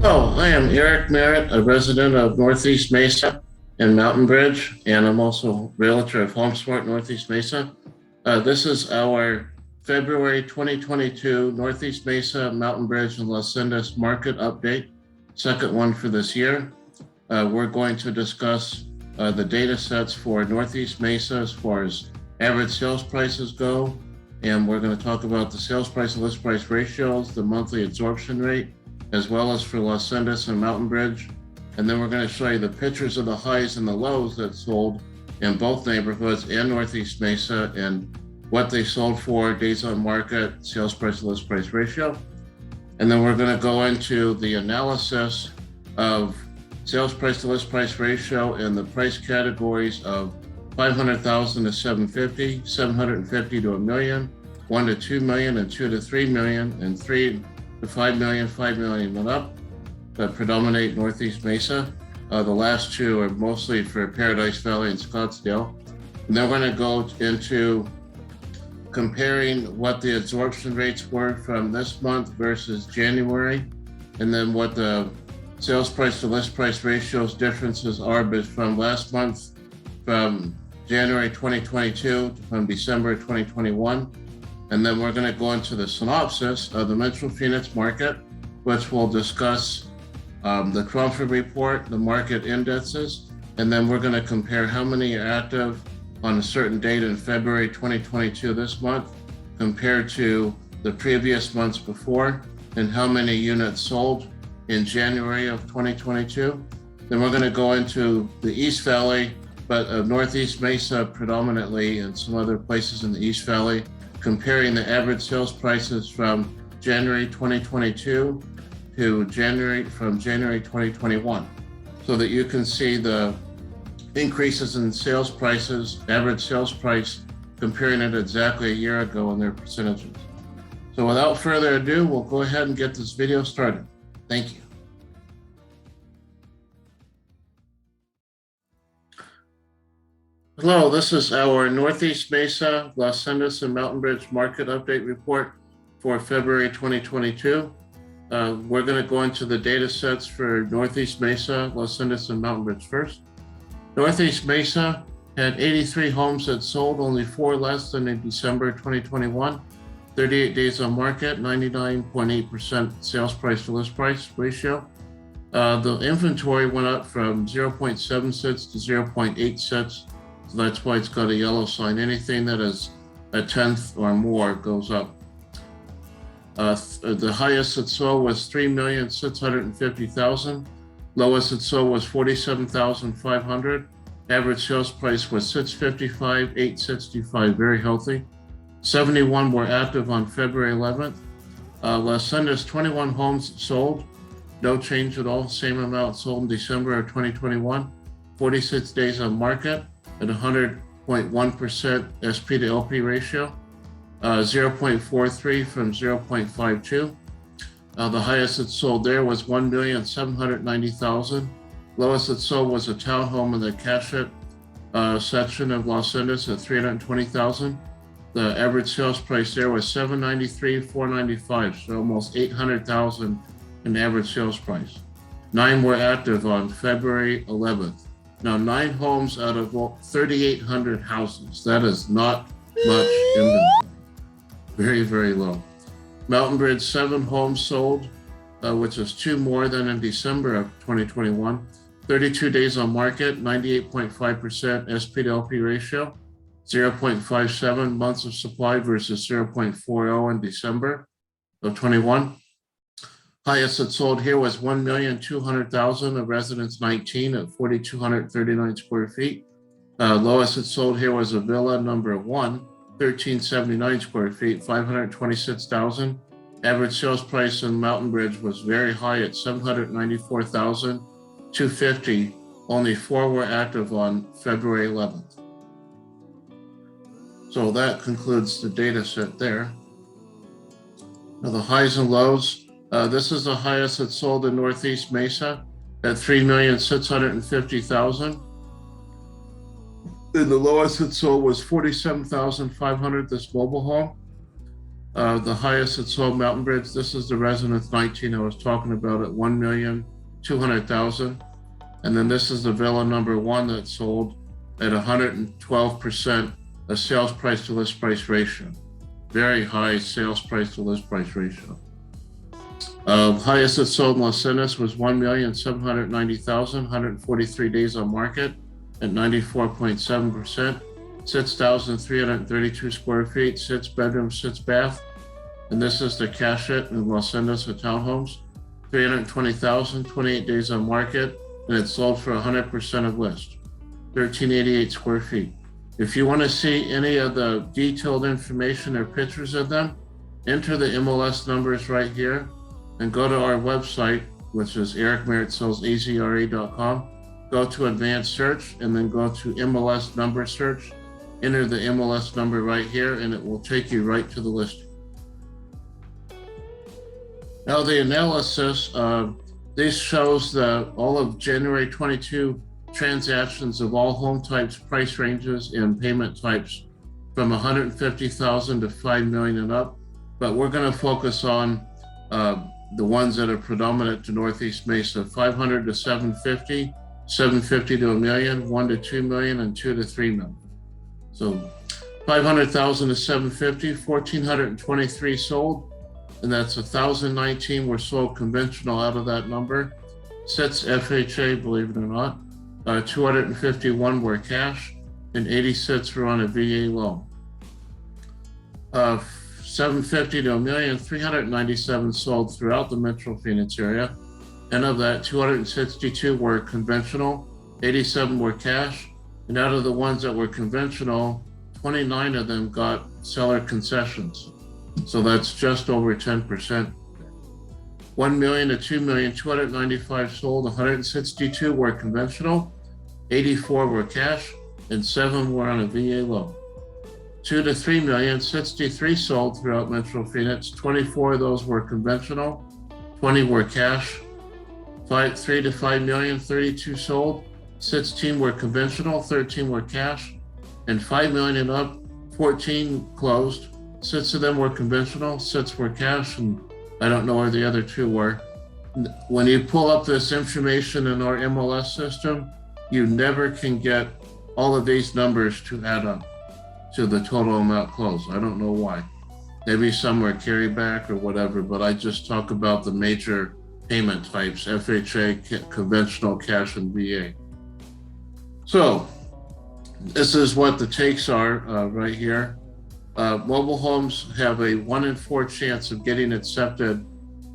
Oh, I am Eric Merritt, a resident of Northeast Mesa and Mountain Bridge, and I'm also realtor of HomeSmart Northeast Mesa. This is our February 2022 Northeast Mesa, Mountain Bridge, and Las Sendas market update, second one for this year. We're going to discuss the data sets for Northeast Mesa as far as average sales prices go, and we're going to talk about the sales price and list price ratios, the monthly absorption rate, as well as for Las Sendas and Mountain Bridge. And then we're going to show you the pictures of the highs and the lows that sold in both neighborhoods and Northeast Mesa and what they sold for, days on market, sales price to list price ratio. And then we're going to go into the analysis of sales price to list price ratio and the price categories of 500,000 to 750, 750 to a million, 1 to 2 million, and 2 to 3 million, and 3 to 5 million, 5 million and up that predominate Northeast Mesa. The last two are mostly for Paradise Valley and Scottsdale. And then we're going to go into comparing what the absorption rates were from this month versus January, and then what the sales price to list price ratios differences are from last month, from January 2022 from December 2021. And then we're going to go into the synopsis of the Metro Phoenix market, which will discuss the Cromford report, the market indexes, and then we're going to compare how many are active on a certain date in February 2022 this month compared to the previous months before, and how many units sold in January of 2022. Then we're going to go into the East Valley, but Northeast Mesa predominantly, and some other places in the East Valley, comparing the average sales prices from January 2022 to January 2021, so that you can see the increases in sales prices, average sales price, comparing it exactly a year ago and their percentages. So without further ado, we'll go ahead and get this video started. Thank you. Hello, this is our Northeast Mesa, Las Sendas, and Mountain Bridge market update report for February 2022. We're going to go into the data sets for Northeast Mesa, Las Sendas, and Mountain Bridge first. Northeast Mesa had 83 homes that sold, only 4 less than in December 2021, 38 days on market, 99.8% sales price to list price ratio. The inventory went up from 0.76 to 0.86. So that's why it's got a yellow sign. Anything that is a tenth or more goes up. The highest it sold was 3,650,000. Lowest it sold was 47,500. Average sales price was 655, 865, very healthy. 71 were active on February 11th. Las Sendas, 21 homes sold, no change at all. Same amount sold in December of 2021. 46 days on market at 100.1% SP to LP ratio, 0.43 from 0.52. The highest it sold there was 1,790,000. Lowest it sold was a townhome in the Cashet section of Las Sendas at 320,000. The average sales price there was 793,495, so almost 800,000 in average sales price. 9 were active on February 11th. Now, 9 homes out of 3,800 houses. That is not much inventory. Very, very low. Mountain Bridge, 7 homes sold, which is 2 more than in December of 2021. 32 days on market, 98.5% SP to LP ratio, 0.57 months of supply versus 0.40 in December of 21. Highest it sold here was 1,200,000, a residence 19 at 4,239 square feet. Lowest it sold here was a villa number 1, 1,379 square feet, 526,000. Average sales price in Mountain Bridge was very high at 794,250. Only 4 were active on February 11th. So that concludes the data set there. Now the highs and lows. This is the highest that sold in Northeast Mesa at 3,650,000. And the lowest it sold was 47,500, this mobile home. The highest that sold Mountain Bridge, this is the Residence 19 I was talking about at 1,200,000. And then this is the Villa number 1 that sold at 112% a sales price to list price ratio. Very high sales price to list price ratio. Highest that sold in Los Sendas was 1,790,000, 143 days on market at 94.7%. 6,332 square feet, 6 bedrooms, 6 bath. And this is the cash it in Los Sendas, the townhomes. 320,000, 28 days on market, and it sold for 100% of list. 1,388 square feet. If you want to see any of the detailed information or pictures of them, enter the MLS numbers right here and go to our website, which is ericmerrittsellsazre.com. Go to advanced search and then go to MLS number search. Enter the MLS number right here and it will take you right to the listing. Now the analysis, this shows all of January 22 transactions of all home types, price ranges, and payment types from 150,000 to 5 million and up. But we're going to focus on the ones that are predominant to Northeast Mesa: 500 to 750, 750 to $1 million, 1 to 2 million, and 2 to 3 million. So 500,000 to 750, 1,423 sold, and that's 1,019 were sold conventional out of that number. 6 FHA, believe it or not. 251 were cash, and 86 were on a VA loan. 750 to $1 million, 397 sold throughout the Metro Phoenix area. And of that, 262 were conventional, 87 were cash. And out of the ones that were conventional, 29 of them got seller concessions. So that's just over 10%. 1 million to 2 million, 295 sold, 162 were conventional, 84 were cash, and 7 were on a VA loan. 2 to 3 million, 63 sold throughout Metro Phoenix, 24 of those were conventional, 20 were cash. 3 to 5 million, 32 sold, 16 were conventional, 13 were cash, and 5 million and up, 14 closed. 6 of them were conventional, 6 were cash, and I don't know where the other 2 were. When you pull up this information in our MLS system, you never can get all of these numbers to add up to the total amount closed. I don't know why. Maybe some are carryback or whatever, but I just talk about the major payment types: FHA, conventional, cash, and VA. So this is what the takes are right here. Mobile homes have a 1 in 4 chance of getting accepted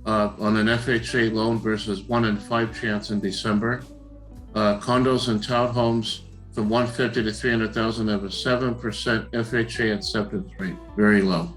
on an FHA loan versus 1 in 5 chance in December. Condos and townhomes from 150 to 300,000 have a 7% FHA acceptance rate, very low.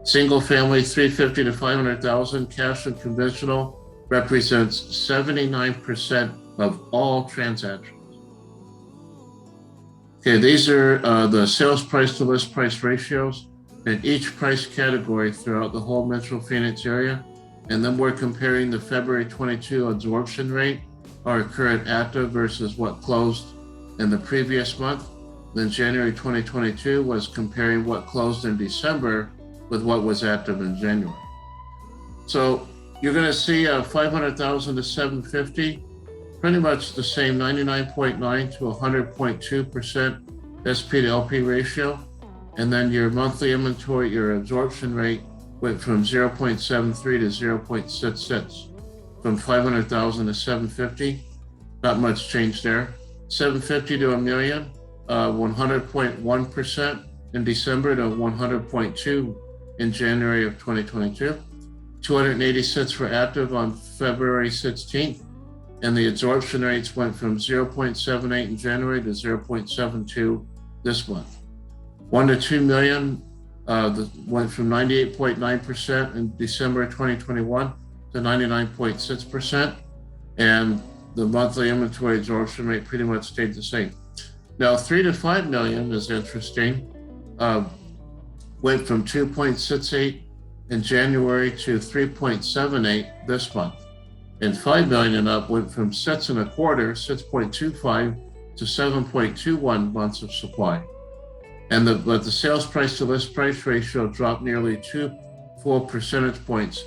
Single family 350 to 500,000, cash and conventional, represents 79% of all transactions. Okay, these are the sales price to list price ratios in each price category throughout the whole Metro Phoenix area. And then we're comparing the February 22 absorption rate, our current active versus what closed in the previous month. Then January 2022 was comparing what closed in December with what was active in January. So you're going to see 500,000 to 750, pretty much the same 99.9 to 100.2% SP to LP ratio. And then your monthly inventory, your absorption rate went from 0.73 to 0.66 from 500,000 to 750. Not much change there. 750 to $1 million, 100.1% in December to 100.2 in January of 2022. 286 were active on February 16th, and the absorption rates went from 0.78 in January to 0.72 this month. 1 to 2 million went from 98.9% in December 2021 to 99.6%, and the monthly inventory absorption rate pretty much stayed the same. Now, 3 to 5 million is interesting. Went from 2.68 in January to 3.78 this month. And 5 million and up went from 6.25 to 7.21 months of supply. And but the sales price to list price ratio dropped nearly 2 full percentage points,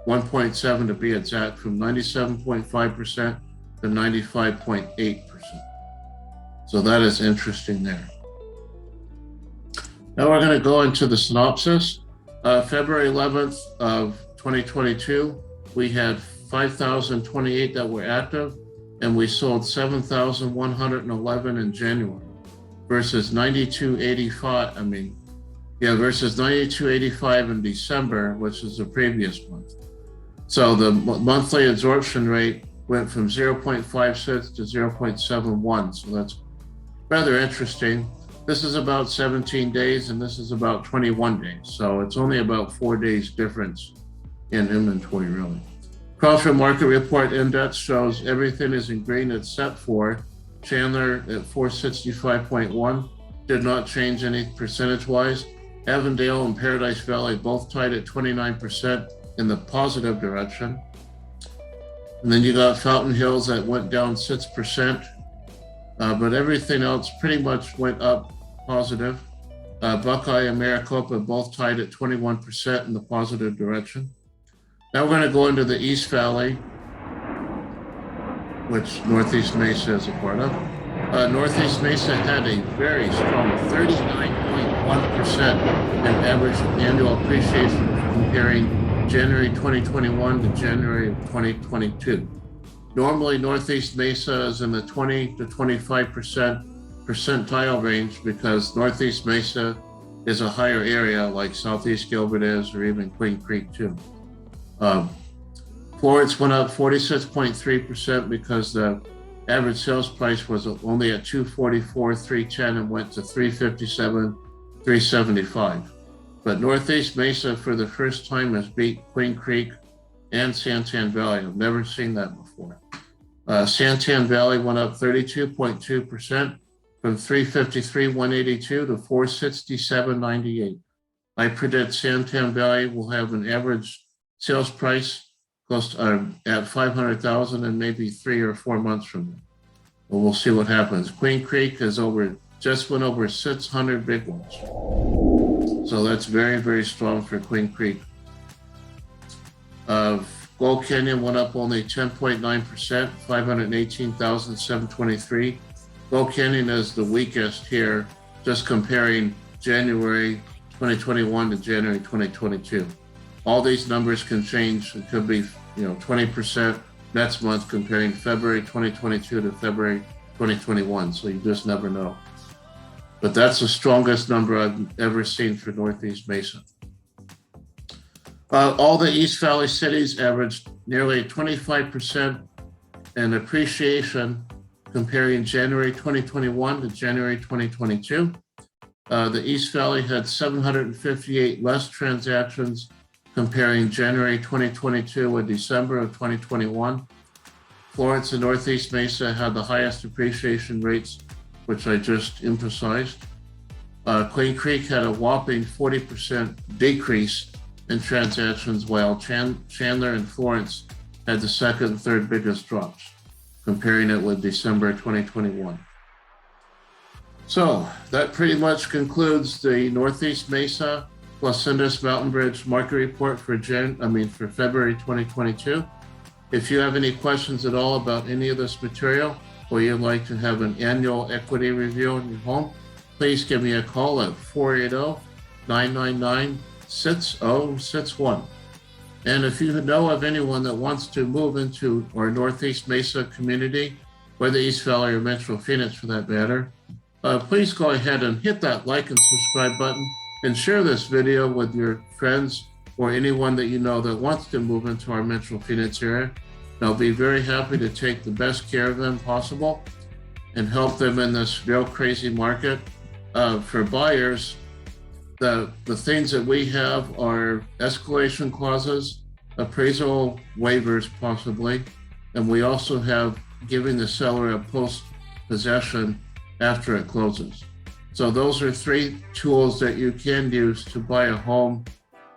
1.7 to be exact, from 97.5% to 95.8%. So that is interesting there. Now we're going to go into the synopsis. February 11th of 2022, we had 5,028 that were active, and we sold 7,111 in January versus 9,285. Versus 9,285 in December, which is the previous month. So the monthly absorption rate went from 0.56 to 0.71. So that's rather interesting. This is about 17 days and this is about 21 days. So it's only about 4 days difference in inventory, really. Crawford Market Report Index shows everything is in green except for Chandler at 465.1, did not change any percentage-wise. Avondale and Paradise Valley both tied at 29% in the positive direction. And then you got Fountain Hills that went down 6%, but everything else pretty much went up positive. Buckeye and Maricopa both tied at 21% in the positive direction. Now we're going to go into the East Valley, which Northeast Mesa is a part of. Northeast Mesa had a very strong 39.1% in average annual appreciation comparing January 2021 to January of 2022. Normally, Northeast Mesa is in the 20 to 25% percentile range because Northeast Mesa is a higher area like Southeast Gilbert is, or even Queen Creek too. Florence went up 46.3% because the average sales price was only at $244,310 and went to $357,375. But Northeast Mesa for the first time has beat Queen Creek and Santan Valley. I've never seen that before. Santan Valley went up 32.2% from $353,182 to $467,98. I predict Santan Valley will have an average sales price close to, at $500,000 and maybe 3 or 4 months from now. But we'll see what happens. Queen Creek has just went over 600 big ones. So that's very, very strong for Queen Creek. Gold Canyon went up only 10.9%, 518,723. Gold Canyon is the weakest here, just comparing January 2021 to January 2022. All these numbers can change. It could be 20% next month comparing February 2022 to February 2021. So you just never know. But that's the strongest number I've ever seen for Northeast Mesa. All the East Valley cities averaged nearly 25% in appreciation comparing January 2021 to January 2022. The East Valley had 758 less transactions comparing January 2022 with December of 2021. Florence and Northeast Mesa had the highest appreciation rates, which I just emphasized. Queen Creek had a whopping 40% decrease in transactions, while Chandler and Florence had the second and third biggest drops, comparing it with December 2021. So that pretty much concludes the Northeast Mesa plus Sendas Mountain Bridge market report for February 2022. If you have any questions at all about any of this material, or you'd like to have an annual equity review in your home, please give me a call at 480-999-6061. And if you know of anyone that wants to move into our Northeast Mesa community, or the East Valley or Metro Phoenix for that matter, please go ahead and hit that like and subscribe button and share this video with your friends or anyone that you know that wants to move into our Metro Phoenix area. And I'll be very happy to take the best care of them possible and help them in this real crazy market. For buyers, the things that we have are escalation clauses, appraisal waivers possibly, and we also have giving the seller a post-possession after it closes. So those are 3 tools that you can use to buy a home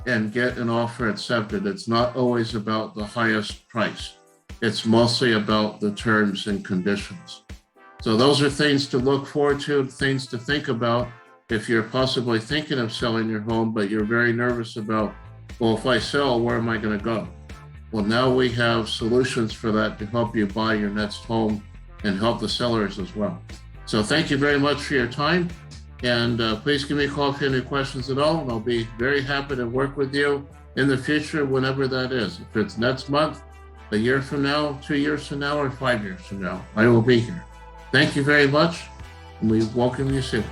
and get an offer accepted. It's not always about the highest price. It's mostly about the terms and conditions. So those are things to look forward to, things to think about if you're possibly thinking of selling your home, but you're very nervous about well, if I sell, where am I going to go? Well, now we have solutions for that to help you buy your next home and help the sellers as well. So thank you very much for your time. And please give me a call if you have any questions at all. And I'll be very happy to work with you in the future, whenever that is. If it's next month, a year from now, 2 years from now, or 5 years from now, I will be here. Thank you very much. And we welcome you soon.